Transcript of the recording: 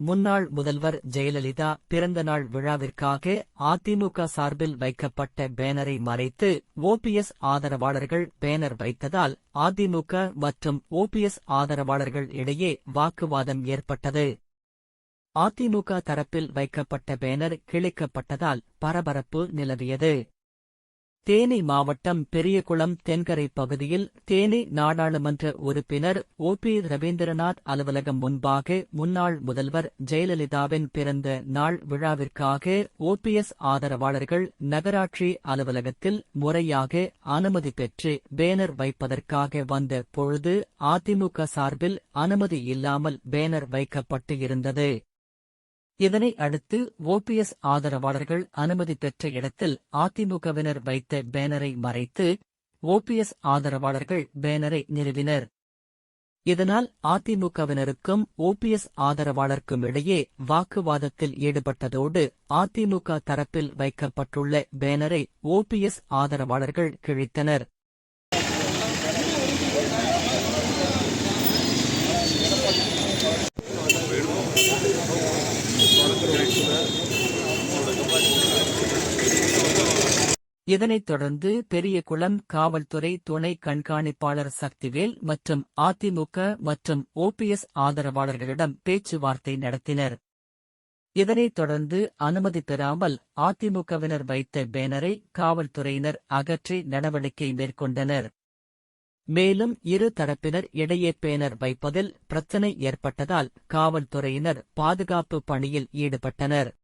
முன்னாள் முதல்வர் ஜெயலலிதா பிறந்தநாள் விழாவிற்காக அதிமுக சார்பில் வைக்கப்பட்ட பேனரை மறைத்து ஓபிஎஸ் ஆதரவாளர்கள் பேனர் வைத்ததால் அதிமுக மற்றும் ஓபிஎஸ் ஆதரவாளர்கள் இடையே வாக்குவாதம் ஏற்பட்டது. அதிமுக தரப்பில் வைக்கப்பட்ட பேனர் கிழிக்கப்பட்டதால் பரபரப்பு நிலவியது. தேனி மாவட்டம் பெரியகுளம் தென்கரை பகுதியில் தேனி நாடாளுமன்ற உறுப்பினர் ஓ.பி. ரவீந்திரநாத் அலுவலகம் முன்பாக முன்னாள் முதல்வர் ஜெயலலிதாவின் பிறந்த நாள் விழாவிற்காக ஓபிஎஸ் ஆதரவாளர்கள் நகராட்சி அலுவலகத்தில் முறையாக அனுமதி பெற்று பேனர் வைப்பதற்காக வந்த பொழுது அதிமுக சார்பில் அனுமதி இல்லாமல் பேனர் வைக்கப்பட்டு இருந்தது. இதனை அடுத்து ஓபிஎஸ் ஆதரவாளர்கள் அனுமதி பெற்ற இடத்தில் அதிமுகவினர் வைத்த பேனரை மறைத்து ஓபிஎஸ் ஆதரவாளர்கள் பேனரை நிறுவினர். இதனால் அதிமுகவினருக்கும் ஓபிஎஸ் ஆதரவாளருக்கும் இடையே வாக்குவாதத்தில் ஈடுபட்டதோடு அதிமுக தரப்பில் வைக்கப்பட்டுள்ள பேனரை ஓபிஎஸ் ஆதரவாளர்கள் கிழித்தனர். இதனைத் தொடர்ந்து பெரியகுளம் காவல்துறை துணை கண்காணிப்பாளர் சக்திவேல் மற்றும் அதிமுக மற்றும் ஓபிஎஸ் ஆதரவாளர்களிடம் பேச்சுவார்த்தை நடத்தினர். இதனைத் தொடர்ந்து அனுமதி பெறாமல் அதிமுகவினர் வைத்த பேனரை காவல்துறையினர் அகற்றி நடவடிக்கை மேற்கொண்டனர். மேலும் இரு தரப்பினர் இடையே பேனர் வைப்பதில் பிரச்சினை ஏற்பட்டதால் காவல்துறையினர் பாதுகாப்பு பணியில் ஈடுபட்டனர்.